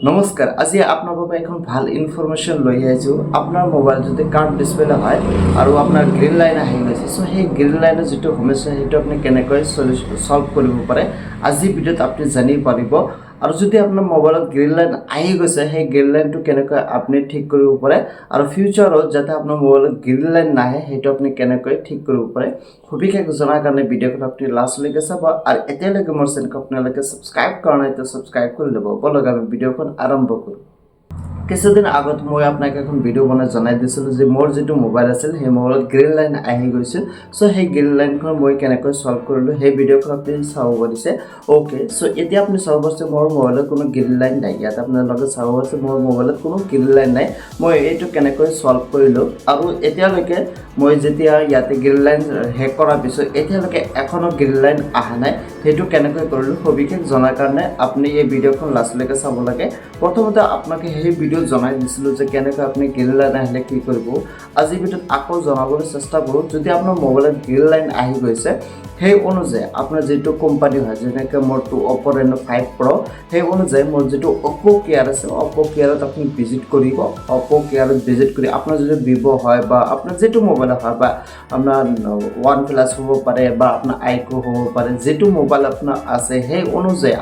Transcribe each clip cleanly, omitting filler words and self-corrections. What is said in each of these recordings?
নমস্কাৰ আজি আপোনাৰ বাবে এখন ভাল ইনফৰমেশ্যন লৈ আহিছো আপোনাৰ মোবাইল যদি কাৰ্ড ডিসপ্লে হয় আৰু আপোনাৰ গ্ৰীণ লাইন আহি গৈছে সো সেই গ্ৰীণ লাইনৰ যেটো সমস্যা হেতু আপুনি কেনেকৈ সলভ কৰিব পাৰে আজি ভিডিওত আপুনি জানি পাৰিব আৰু যদি আপোনাৰ মোবাইলত গ্ৰীণ লাইন আহি গৈছে সেই গ্ৰীণ লাইনটো কেনেকৈ আপুনি ঠিক কৰিব পাৰে আৰু ফিউচাৰত যাতে আপোনাৰ মোবাইলত গ্ৰীণ লাইন নাহে হেতু আপুনি কেনেকৈ ঠিক কৰিব পাৰে সবিশেষ জনাৰ কাৰণে ভিডিওখন আপুনি লাষ্টলৈকে চাব আৰু এতিয়ালৈকে মোৰ চেনেলক আপোনালোকে সাবস্ক্ৰাইব কৰা নাই তো সাবস্ক্ৰাইব কৰি ল'ব বলক আমি ভিডিওখন আৰম্ভ কৰো কিছুদিন আগত মই আপোনাক এখন ভিডিও বনাই জনাই দিছিলো যে মোৰ যেটো মোবাইল আছিল সেই মোবাইলত গ্ৰীণ লাইন আহি গৈছিল সো সেই গ্ৰীণ লাইনখন মই কেনেকৈ সলভ কৰিলো সেই ভিডিওখন আপুনি চাব পাৰিছে ওকে সো এতিয়া আপুনি চাব পাৰিছে মোৰ মোবাইলত কোনো গ্ৰীণ লাইন নাই ইয়াত আপোনালোকে চাব পাৰিছে মোৰ মোবাইলত কোনো গ্ৰীণ লাইন নাই মই এইটো কেনেকৈ সলভ কৰিলো আৰু এতিয়ালৈকে মই যেতিয়া ইয়াতে গ্ৰীণ লাইন হেক কৰাৰ পিছত এতিয়ালৈকে এখনো গ্ৰীণ লাইন আহা নাই হেতু কেনেকৈ কৰিলো সবিশেষ জনাৰ কাৰণে আপুনি এই ভিডিওখন লাষ্টলৈকে চাব লাগে প্ৰথমতে আপোনাক এই ভিডিও জনাই দিছিলো যে কেনেকৈ আপুনি গ্ৰীণ লাইন আহিলে কি কৰিব আজি ভিডিওত আকৌ জনাবলৈ চেষ্টা কৰো যদি আপোনাৰ মোবাইলত গ্ৰীণ লাইন আহি গৈছে সেই অনুযায়ী আপোনাৰ যেটো কোম্পানী হয় যেনেকৈ মোৰটো Oppo Reno 5 Pro সেই অনুযায়ী মোৰ যেটো Oppo Care আছে Oppo Careত আপুনি ভিজিট কৰিব Oppo Careত ভিজিট কৰি আপোনাৰ যদি Vivo হয় বা আপোনাৰ যেটো মোবাইল হয় বা আপোনাৰ OnePlus হ'ব পাৰে বা আপোনাৰ iQOO হ'ব পাৰে যেটো মোবাইল আপোনাৰ আছে সেই অনুযায়ী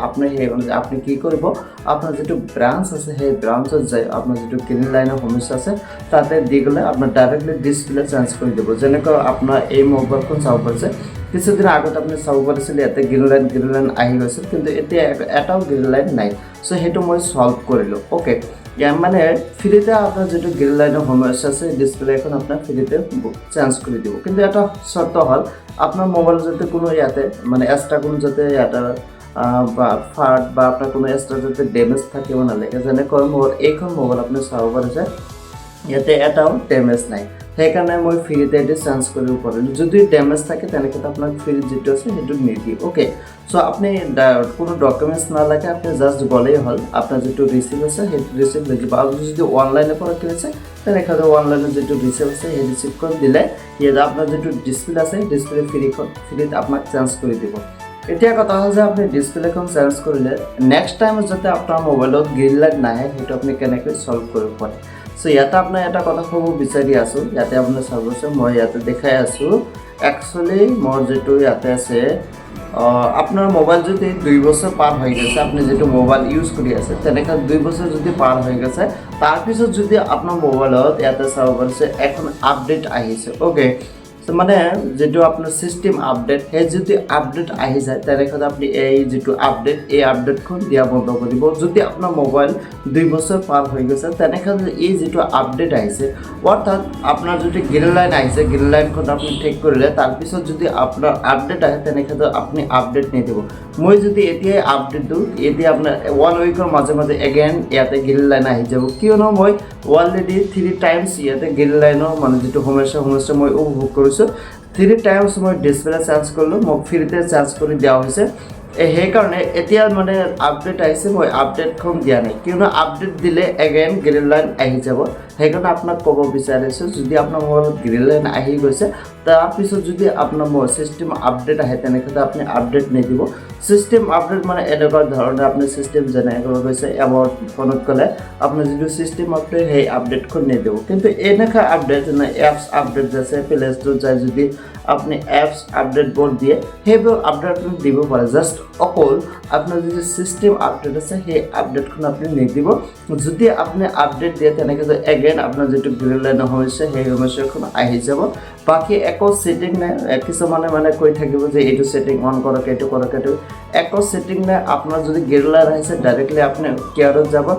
আপনি কি কৰিব আপোনাৰ যেটো ব্ৰাঞ্চ আছে সেই ব্ৰাঞ্চত যাই আপোনাৰ যেটো গ্ৰীণ লাইনৰ সমস্যা আছে তাতে দি গলে আপোনাৰ ডাইৰেক্টলি ডিসপ্লে চেঞ্জ কৰি দিব যেনেকৈ আপোনাৰ এই মোবাইলখন চাব পাৰিছে কিছুদিন আগত আপুনি চাব পাৰিছিল ইয়াতে গ্ৰীণ লাইন আহি গৈছিল কিন্তু এতিয়া এটাও গ্ৰীণ লাইন নাই সো হেতু মই সলভ কৰিলো ওকে ইয়াৰ মানে ফ্ৰীতে আপোনাৰ যেটো গ্ৰীণ লাইনৰ সমস্যা আছে ডিসপ্লে এখন আপোনাৰ ফ্ৰীতে চেঞ্জ কৰি দিব কিন্তু এটা শৰ্ত হল আপোনাৰ মোবাইল যাতে কোনো ইয়াতে মানে এক্সট্ৰা কোনো যাতে ইয়াতে বা ফাৰ্ট বা আপোনাৰ কোনো এক্সট্ৰা যাতে ড্যামেজ থাকিব নালাগে যেনেকৈ মোৰ এইখন মোবাইল আপুনি চাব পাৰিছে ইয়াতে এটাও ড্যামেজ নাই সেইকাৰণে মই ফ্ৰীতে এটো চেঞ্জ কৰিব পাৰিলো যদি ড্যামেজ থাকে তেনেকৈ আপোনাক ফ্ৰী যেটো আছে হেতু নিদি ওকে সো আপনি কোনো ডকুমেন্টস না লাগে আপনি জাস্ট গলেই হল আপনার যেটো রিসিভ আছে সেই রিসিভ লিখব আৰু যদি অনলাইনে পৰা কিনেছে তেনেকৈ অনলাইনে যেটো ৰিসিভ আছে সেই ৰিসিভ কৰি দিলে ইয়াত আপোনাৰ যেটো ডিসপ্লে আছে ডিসপ্লে ফ্ৰীত আপোনাক চেঞ্জ কৰি দিব এতিয়া কথা হল যে আপনি ডিসপ্লেখন চেঞ্জ কৰিলে নেক্সট টাইম যাতে আপোনাৰ মোবাইলত গ্ৰীণ লাইট নাহে হেতু আপনি কেনেকৈ সলভ কৰিব পাৰে সো ইয়াতে আপোনাৰ এটা কথা ক'ব বিচাৰি আছো ইয়াতে আপুনি চাবছে মই ইয়াতে দেখাই আছো একচুয়ালি মোৰ যেটো ইয়াতে আছে আপনাৰ মোবাইল যদি 2 বছৰ পাৰ হয়ে গেছে আপনি যেটো মোবাইল ইউজ কৰি আছে তেনেকা 2 বছৰ যদি পাৰ হয়ে গেছে তাৰ পিছত যদি আপনাৰ মোবাইলত ইয়াতে চাব পাৰিছে এখন আপডেট আহিছে ওকে মানে যেটো আপনার সিস্টেম আপডেট হে যদি আপডেট আহি যায় তেনেকৈ আপনি এই যেটো আপডেট এই আপডেটখন দিয়া বন্ধ কৰিব যদি আপনাৰ মোবাইল 2 বছৰ পাৰ হৈ গৈছে তেনেকৈ এই যেটো আপডেট আহিছে অৰ্থাৎ আপনাৰ যদি গ্ৰীণ লাইন আহিছে গ্ৰীণ লাইনখন আপনি ঠিক কৰিলে তাৰ পিছত যদি আপনার আপডেট আহে তেনেকৈ আপনি আপডেট নিদিব মই যদি এতিয়া আপডেট দিও এতিয়া আপনার 1 উইকৰ মাজে এগেইন ইয়াতে গ্ৰীণ লাইন আহি যাব কিয়নো মই অলৰেডি 3 টাইমস ইয়াতে গ্ৰীণ লাইনৰ মানে যেটো সমস্যা মই উপভোগ কৰিছো 3 টাইমস মই ডিসপ্লে চেঞ্জ কৰিলো মোক ফ্ৰীতে চেঞ্জ কৰি দিয়া হৈছে এই কাৰণে এতিয়া মানে আপডেট আহিছে মই আপডেটখন দিয়া নাই কিয়নো আপডেট দিলে এগেইন গ্ৰীণ লাইন আহি যাব সেইকাৰণে আপোনাক ক'ব বিচাৰিছো যদি আপোনাৰ মোবাইলত গ্ৰীণ লাইন আহি গৈছে তাৰ পিছত যদি আপোনাৰ সিস্টেম আপডেট আহে তেনেকৈ আপনি আপডেট নিদিব সিস্টেম আপডেট মানে এনেকুৱা ধৰণে আপনি সিস্টেম জেনেৰেট কৰিছে এবাউট ফোনত গলে আপোনাৰ যেটো সিস্টেম আপডেট সেই আপডেটখন নিদিব কিন্তু এনেকা আপডেট না এপস আপডেট আছে প্লে ষ্টৰ যায় যদি আপনি এপস আপডেট বোৰ দিয়ে সেইবোৰ আপডেট দিব পাৰে জাস্ট অকল আপোনাৰ যে সিস্টেম আপডেট আছে সেই আপডেটখন আপনি নিদিব যদি আপনি আপডেট দিয়ে তেনেকৈ এগেইন আপোনাৰ যেটো গ্ৰীণ লাইনৰ সমস্যা সেই সমস্যাখন আহি যাব বাকি একো সেটিং নাই কিছুমানে কৈ থাকিব যে এইটো সেটিং অন কৰক এইটো কৰক এইটো একো সেটিং নাই আপোনাৰ যদি গ্ৰীণ লাইন আহিছে ডাইৰেক্টলি আপনি কেয়াৰত যাব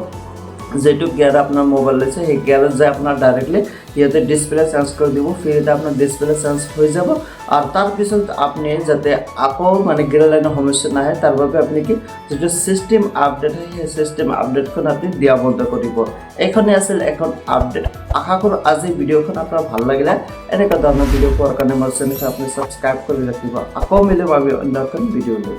যেটো গিয়ার আপনার মোবাইল আছে সেই গিয়ারত যায় আপনার ডাইরেক্টলি ইয়াতে ডিসপ্লে চেঞ্জ করে দিব ফ্রিতে আপনার ডিসপ্লে চেঞ্জ হয়ে যাব আর তার পিছত আপনি যাতে আকৌ মানে গ্ৰীণ লাইনৰ সমস্যা নাহে তাৰ বাবে আপনি কি যেটো সিস্টেম আপডেট হয় সেই সিস্টেম আপডেটখন আপনি দিয়া বন্ধ কৰিব এইখনে আছিল এখন আপডেট আশা কৰো আজি ভিডিওখন আপোনাৰ ভাল লাগিলে এনেকা ধৰণৰ ভিডিও পোৱাৰ কাৰণে মোৰ চেনেলটো আপনি সাবস্ক্ৰাইব কৰি ৰাখিব আকৌ মিলিম আমি অন্য এখন ভিডিও লৈ